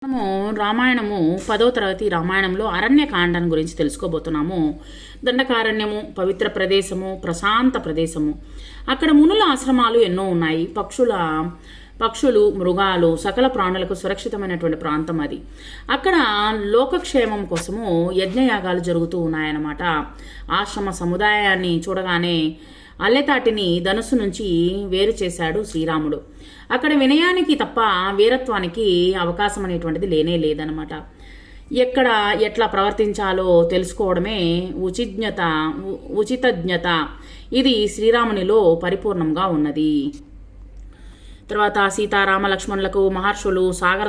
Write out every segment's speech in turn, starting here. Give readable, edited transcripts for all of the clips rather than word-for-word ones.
మనము రామాయణము 10వ తరగతి రామాయణంలో అరణ్యకాండం గురించి తెలుసుకోబోతున్నాము. దండకారణ్యము పవిత్ర ప్రదేశము, ప్రశాంత ప్రదేశము. అక్కడ మునుల ఆశ్రమాలు ఎన్నో ఉన్నాయి. పక్షులు, మృగాలు, సకల ప్రాణులకు సురక్షితమైనటువంటి ప్రాంతం అది. అక్కడ లోకక్షేమం కోసము యజ్ఞయాగాలు జరుగుతూ ఉన్నాయన్నమాట. ఆశ్రమ సముదాయాన్ని చూడగానే అల్లెతాటిని ధనుస్సు నుంచి వేరు చేశాడు శ్రీరాముడు. అక్కడ వినయానికి తప్ప వీరత్వానికి అవకాశం అనేటువంటిది లేనే లేదనమాట. ఎక్కడ ఎట్లా ప్రవర్తించాలో తెలుసుకోవడమే ఉచితజ్ఞత. ఇది శ్రీరామునిలో పరిపూర్ణంగా ఉన్నది. తర్వాత సీతారామ లక్ష్మణులకు మహర్షులు సాదర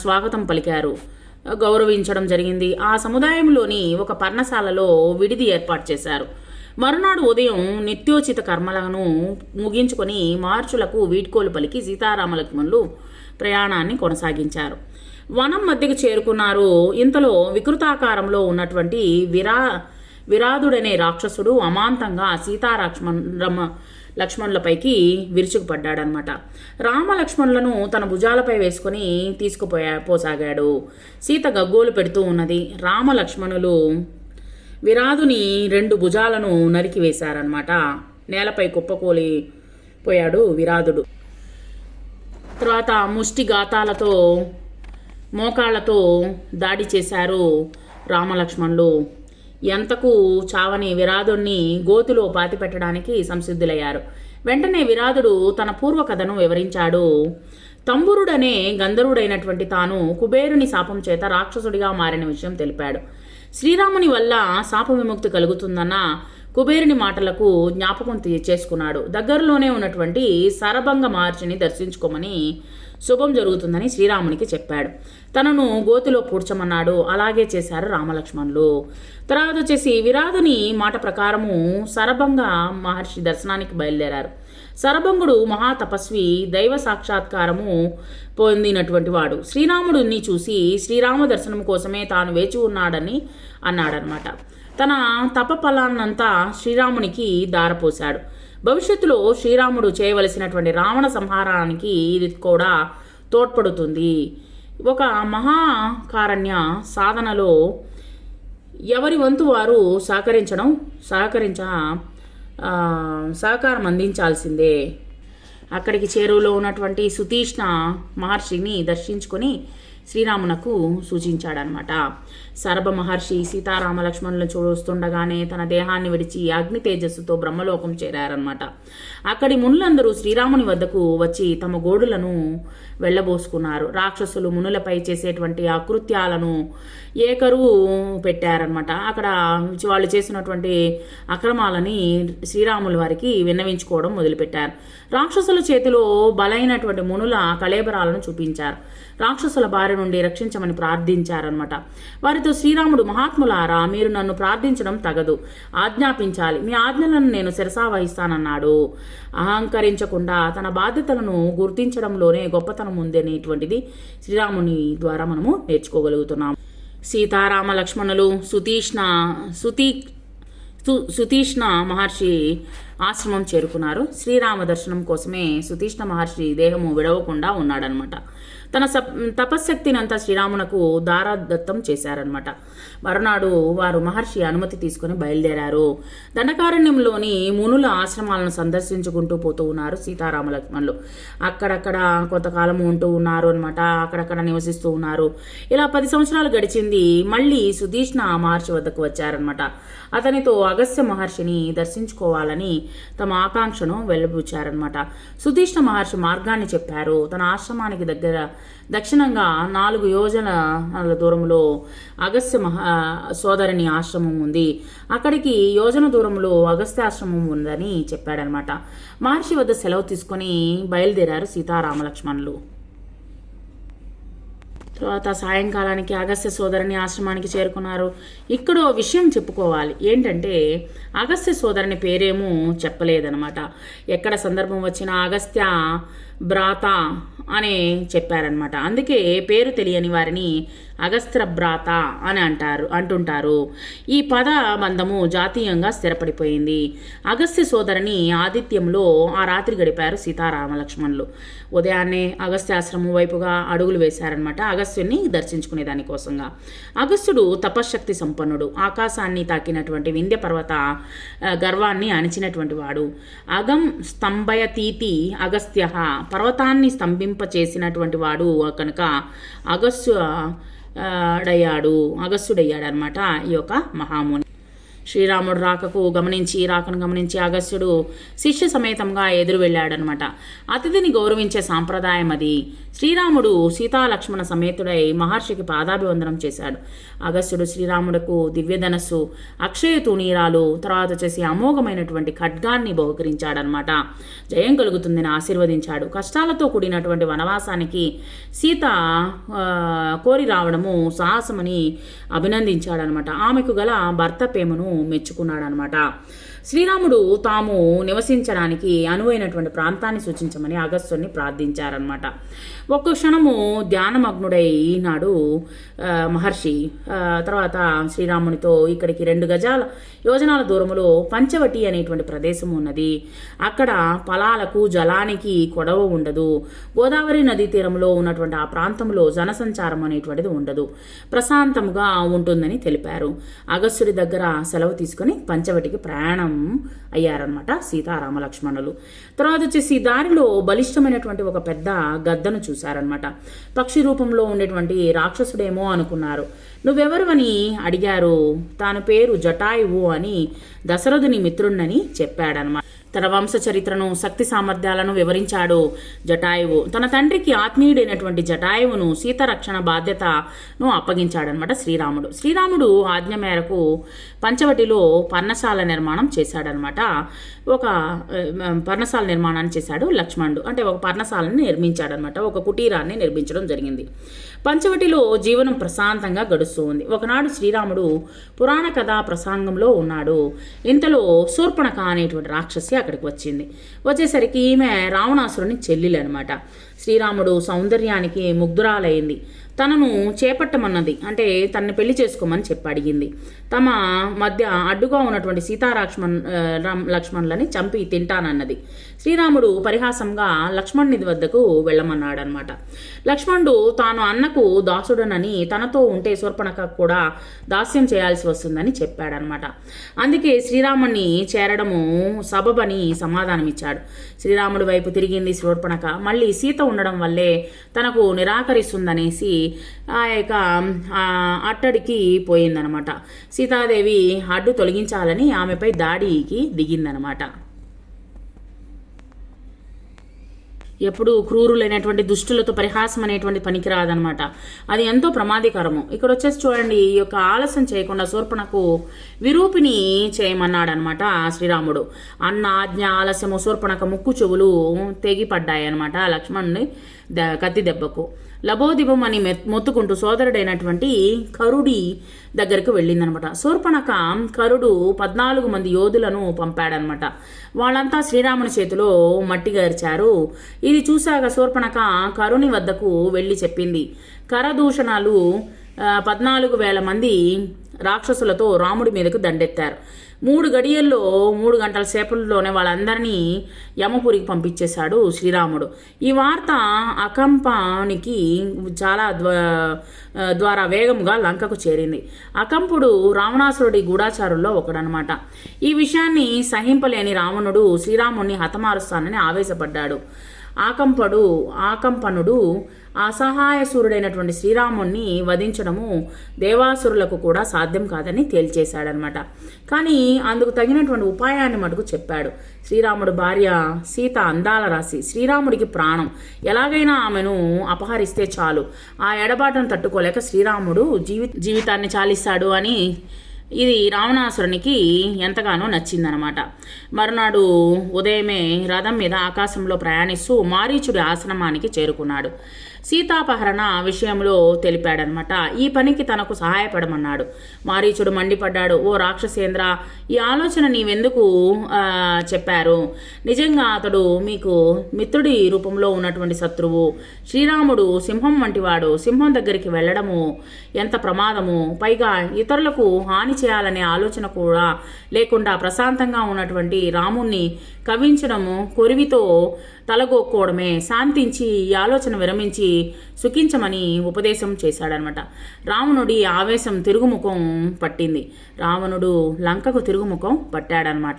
స్వాగతం పలికారు, గౌరవించడం జరిగింది. ఆ సముదాయంలోని ఒక పర్ణశాలలో విడిది ఏర్పాటు చేశారు. మరునాడు ఉదయం నిత్యోచిత కర్మలను ముగించుకొని మహర్షులకు వీడ్కోలు పలికి సీతారామ లక్ష్మణులు ప్రయాణాన్ని కొనసాగించారు. వనం మధ్యకు చేరుకున్నారు. ఇంతలో వికృతాకారంలో ఉన్నటువంటి విరాధుడనే రాక్షసుడు అమాంతంగా లక్ష్మణులపైకి విరుచుకుపడ్డాడనమాట. రామలక్ష్మణులను తన భుజాలపై వేసుకొని పోసాగాడు. సీత గగ్గోలు పెడుతూ ఉన్నది. రామలక్ష్మణులు విరాధుని 2 భుజాలను నరికివేశారనమాట. నేలపై కుప్పకూలిపోయాడు విరాధుడు. తర్వాత ముష్టి గాతాలతో మోకాళ్లతో దాడి చేశారు రామలక్ష్మణులు. ఎంతకు చావని విరాధుణ్ణి గోతిలో పాతిపెట్టడానికి సంసిద్ధులయ్యారు. వెంటనే విరాధుడు తన పూర్వకథను వివరించాడు. తంబురుడనే గంధర్వుడైనటువంటి తాను కుబేరుని శాపం చేత రాక్షసుడిగా మారిన విషయం తెలిపాడు. శ్రీరాముని వల్ల శాప విముక్తి కలుగుతుందన్న కుబేరుని మాటలకు జ్ఞాపకం చేసుకున్నాడు. దగ్గరలోనే ఉన్నటువంటి సరభంగ మహర్షిని దర్శించుకోమని శుభం జరుగుతుందని శ్రీరామునికి చెప్పాడు. తనను గోతిలో పూడ్చమన్నాడు. అలాగే చేశారు రామలక్ష్మణులు. తర్వాత వచ్చేసి విరాధుని మాట ప్రకారము సరభంగ మహర్షి దర్శనానికి బయలుదేరారు. సరభంగుడు మహాతపస్వి, దైవ సాక్షాత్కారము పొందినటువంటి వాడు. శ్రీరాముడిని చూసి శ్రీరామ దర్శనం కోసమే తాను వేచి ఉన్నాడని అన్నాడనమాట. తన తపఫలాన్నంతా శ్రీరామునికి దారపోశాడు. భవిష్యత్తులో శ్రీరాముడు చేయవలసినటువంటి రావణ సంహారానికి ఇది కూడా తోడ్పడుతుంది. ఒక మహాకారణ్య సాధనలో ఎవరి వంతు వారు సహకారం అందించాల్సిందే. అక్కడికి చేరువలో ఉన్నటువంటి సుతీష్ణ మహర్షిని దర్శించుకొని శ్రీరామునకు సూచించాడనమాట. సరభ మహర్షి సీతారామ లక్ష్మణులను చూస్తుండగానే తన దేహాన్ని విడిచి అగ్ని తేజస్సుతో బ్రహ్మలోకం చేరారనమాట. అక్కడి మునులందరూ శ్రీరాముని వద్దకు వచ్చి తమ గోడులను వెళ్ళబోసుకున్నారు. రాక్షసులు మునులపై చేసేటువంటి అకృత్యాలను ఏకరువు పెట్టారనమాట. అక్కడ వాళ్ళు చేసినటువంటి అక్రమాలని శ్రీరాముల వారికి విన్నవించుకోవడం మొదలుపెట్టారు. రాక్షసుల చేతిలో బలైనటువంటి మునుల కళేబరాలను చూపించారు. రాక్షసుల బారి నుండి రక్షించమని ప్రార్థించారనమాట. వారితో శ్రీరాముడు, మహాత్ములారా, మీరు నన్ను ప్రార్థించడం తగదు, ఆజ్ఞాపించాలి. మీ ఆజ్ఞలను నేను శిరసా వహిస్తానన్నాడు. అహంకరించకుండా తన బాధ్యతలను గుర్తించడంలోనే గొప్పతనం ఉందనేటువంటిది శ్రీరాముని ద్వారా మనము నేర్చుకోగలుగుతున్నాం. సీతారామ లక్ష్మణులు సుతీష్ణ మహర్షి ఆశ్రమం చేరుకున్నారు. శ్రీరామ దర్శనం కోసమే సుతీష్ణ మహర్షి దేహము విడవకుండా ఉన్నాడనమాట. తన తపశ్శక్తినంతా శ్రీరామునకు దారాదత్తం చేశారనమాట. మరునాడు వారు మహర్షి అనుమతి తీసుకుని బయలుదేరారు. దండకారణ్యంలోని మునుల ఆశ్రమాలను సందర్శించుకుంటూ పోతూ ఉన్నారు సీతారామ లక్ష్మణులు. అక్కడక్కడ కొంతకాలం ఉంటూ ఉన్నారు అనమాట. అక్కడక్కడ నివసిస్తూ ఉన్నారు. ఇలా 10 సంవత్సరాలు గడిచింది. మళ్ళీ సుతీష్ణ మహర్షి వద్దకు వచ్చారనమాట. అతనితో అగస్త్య మహర్షిని దర్శించుకోవాలని తమ ఆకాంక్షను వెల్లబుచ్చారనమాట. సుతీష్ణ మహర్షి మార్గాన్ని చెప్పారు. తన ఆశ్రమానికి దక్షిణంగా 4 యోజనాల దూరంలో అగస్త్య సోదరిని ఆశ్రమం ఉంది. అక్కడికి యోజన దూరంలో అగస్త్యాశ్రమం ఉందని చెప్పాడనమాట. మహర్షి వద్ద సెలవు తీసుకొని బయలుదేరారు సీతారామ లక్ష్మణులు. తర్వాత సాయంకాలానికి అగస్త్య సోదరిని ఆశ్రమానికి చేరుకున్నారు. ఇక్కడ విషయం చెప్పుకోవాలి. ఏంటంటే అగస్త్య సోదరిని పేరేమో చెప్పలేదనమాట. ఎక్కడ సందర్భం వచ్చినా అగస్త్య భ్రాత అని చెప్పారనమాట. అందుకే పేరు తెలియని వారిని అగస్త్య భ్రాత అని అంటుంటారు. ఈ పద బంధము జాతీయంగా స్థిరపడిపోయింది. అగస్త్య సోదరిని ఆదిత్యంలో ఆ రాత్రి గడిపారు సీతారామ లక్ష్మణులు. ఉదయాన్నే అగస్త్యాశ్రమం వైపుగా అడుగులు వేశారనమాట, అగస్త్యుని దర్శించుకునే దానికోసంగా. అగస్త్యుడు తపశ్శక్తి సంపన్నుడు, ఆకాశాన్ని తాకినటువంటి వింధ్య పర్వత గర్వాన్ని అణిచినటువంటి వాడు. అగం స్తంభయతీతి అగస్త్య, పర్వతాన్ని స్తంభింపచేసినటువంటి వాడు కనుక అగస్త్యుడయ్యాడు అనమాట ఈ యొక్క మహాముని. శ్రీరాముడు రాకను గమనించి అగస్త్యుడు శిష్య సమేతంగా ఎదురు వెళ్ళాడనమాట. అతిథిని గౌరవించే సాంప్రదాయం అది. శ్రీరాముడు సీతాలక్ష్మణ సమేతుడై మహర్షికి పాదాభివందనం చేశాడు. అగస్త్యుడు శ్రీరాముడుకు దివ్యధనస్సు, అక్షయ తూణీరాలు, తర్వాత వచ్చేసి అమోఘమైనటువంటి ఖడ్గాన్ని బహుకరించాడనమాట. జయం కలుగుతుందని ఆశీర్వదించాడు. కష్టాలతో కూడినటువంటి వనవాసానికి సీత కోరి రావడము సాహసమని అభినందించాడనమాట. ఆమెకు గల భర్త ప్రేమను మెచ్చుకున్నాడనమాట. శ్రీరాముడు తాము నివసించడానికి అనువైనటువంటి ప్రాంతాన్ని సూచించమని అగస్త్యుని ప్రార్థించారనమాట. ఒక్క క్షణము ధ్యానమగ్నుడైనాడు మహర్షి. తర్వాత శ్రీరామునితో ఇక్కడికి 2 యోజనాల దూరంలో పంచవటి అనేటువంటి ప్రదేశం ఉన్నది. అక్కడ పొలాలకు జలానికి కొడవ ఉండదు. గోదావరి నదీ తీరంలో ఉన్నటువంటి ఆ ప్రాంతంలో జనసంచారం అనేటువంటిది ఉండదు, ప్రశాంతంగా ఉంటుందని తెలిపారు. అగస్త్యుడి దగ్గర సెలవు తీసుకుని పంచవటికి ప్రయాణం అయ్యారనమాట సీతారామ లక్ష్మణులు. తర్వాత వచ్చేసి దారిలో బలిష్టమైనటువంటి ఒక పెద్ద గద్దను చూశారనమాట. పక్షి రూపంలో ఉండేటువంటి రాక్షసుడేమో అనుకున్నారు. నువ్వెవరువని అడిగారు. తాను పేరు జటాయువు అని దశరథుని మిత్రుణ్ణని చెప్పాడనమాట. తన వంశ చరిత్రను, శక్తి సామర్థ్యాలను వివరించాడు జటాయువు. తన తండ్రికి ఆత్మీయుడైనటువంటి జటాయువును సీతరక్షణ బాధ్యతను అప్పగించాడనమాట శ్రీరాముడు ఆజ్ఞ మేరకు పంచవటిలో పర్ణశాల నిర్మాణం చేశాడనమాట. ఒక పర్ణశాల నిర్మాణాన్ని చేశాడు లక్ష్మణుడు. అంటే ఒక పర్ణశాలని నిర్మించాడనమాట, ఒక కుటీరాన్ని నిర్మించడం జరిగింది. పంచవటిలో జీవనం ప్రశాంతంగా గడుస్తూ ఉంది. ఒకనాడు శ్రీరాముడు పురాణ కథా ప్రసంగంలో ఉన్నాడు. ఇంతలో శూర్పణఖ అనేటువంటి రాక్షసి అక్కడికి వచ్చేసరికి ఈమె రావణాసురుని చెల్లెలనమాట. శ్రీరాముడు సౌందర్యానికి ముగ్ధురాలైంది. తనను చేపట్టమన్నది, అంటే తనని పెళ్లి చేసుకోమని అడిగింది. తమ మధ్య అడ్డుగా ఉన్నటువంటి లక్ష్మణులని చంపి తింటానన్నది. శ్రీరాముడు పరిహాసంగా లక్ష్మణుని వద్దకు వెళ్ళమన్నాడనమాట. లక్ష్మణుడు తాను అన్నకు దాసుడనని, తనతో ఉంటే శూర్పణఖ కూడా దాస్యం చేయాల్సి వస్తుందని చెప్పాడనమాట. అందుకే శ్రీరాముణ్ణి చేరడము సబబని సమాధానమిచ్చాడు. శ్రీరాముడి వైపు తిరిగింది శూర్పణఖ. మళ్ళీ సీత ఉండడం వల్లే తనకు నిరాకరిస్తుందనేసి ఆ యొక్క అట్టడికి పోయిందనమాట. సీతాదేవి అడ్డు తొలగించాలని ఆమెపై దాడికి దిగిందనమాట. ఎప్పుడు క్రూరులైనటువంటి దుష్టులతో పరిహాసం అనేటువంటి పనికిరాదనమాట. అది ఎంతో ప్రమాదకరము. ఇక్కడ వచ్చేసి చూడండి, ఈ యొక్క ఆలస్యం చేయకుండా శూర్పణకు విరూపిణి చేయమన్నాడనమాట శ్రీరాముడు. అన్న ఆజ్ఞ ఆలస్యము శూర్పణక ముక్కు చెవులు తెగిపడ్డాయన్నమాట లక్ష్మణుని కత్తి దెబ్బకు. లబోదిబం అని మొత్తుకుంటూ సోదరుడైనటువంటి కరుడి దగ్గరకు వెళ్ళిందనమాట. శూర్పణఖ కరుడు 14 మంది యోధులను పంపాడనమాట. వాళ్ళంతా శ్రీరాముని చేతిలో మట్టిగార్చారు. ఇది చూశాక శూర్పణఖ కరుని వద్దకు వెళ్ళి చెప్పింది. కరదూషణాలు 14,000 మంది రాక్షసులతో రాముడి మీదకు దండెత్తారు. 3 గడియల్లో 3 గంటల సేపట్లోనే వాళ్ళందరినీ యమపురికి పంపించేశాడు శ్రీరాముడు. ఈ వార్త అకంపానికి చాలా ద్వారా వేగంగా లంకకు చేరింది. అకంపుడు రావణాసురుడి గూఢాచారుల్లో ఒకడనమాట. ఈ విషయాన్ని సహింపలేని రావణుడు శ్రీరాముడిని హతమారుస్తానని ఆవేశపడ్డాడు. ఆకంపనుడు అసహాయసూరుడైనటువంటి శ్రీరాముణ్ణి వధించడము దేవాసురులకు కూడా సాధ్యం కాదని తేల్చేశాడనమాట. కానీ అందుకు తగినటువంటి ఉపాయాన్ని మటుకు చెప్పాడు. శ్రీరాముడు భార్య సీత అందాల రాశి, శ్రీరాముడికి ప్రాణం. ఎలాగైనా ఆమెను అపహరిస్తే చాలు. ఆ ఎడబాటును తట్టుకోలేక శ్రీరాముడు జీవితాన్ని చాలిస్తాడు అని ఇది రావణాసురునికి ఎంతగానో నచ్చిందనమాట. మరునాడు ఉదయమే రథం మీద ఆకాశంలో ప్రయాణిస్తూ మారీచుడి ఆశ్రమానికి చేరుకున్నాడు. సీతాపహరణ విషయంలో తెలిపాడనమాట. ఈ పనికి తనకు సహాయపడమన్నాడు. మారీచుడు మండిపడ్డాడు. ఓ రాక్షసేంద్ర, ఈ ఆలోచన నీవెందుకు చెప్పారు? నిజంగా అతడు మీకు మిత్రుడి రూపంలో ఉన్నటువంటి శత్రువు. శ్రీరాముడు సింహం వంటివాడు. సింహం దగ్గరికి వెళ్ళడము ఎంత ప్రమాదము. పైగా ఇతరులకు హాని చేయాలనే ఆలోచన కూడా లేకుండా ప్రశాంతంగా ఉన్నటువంటి రాముణ్ణి కవించడము కొరివితో తలగొక్కోవడమే. శాంతించి ఈ ఆలోచన విరమించి సుఖించమని ఉపదేశం చేశాడనమాట. రావణుడి ఆవేశం తిరుగుముఖం పట్టింది. రావణుడు లంకకు తిరుగుముఖం పట్టాడనమాట.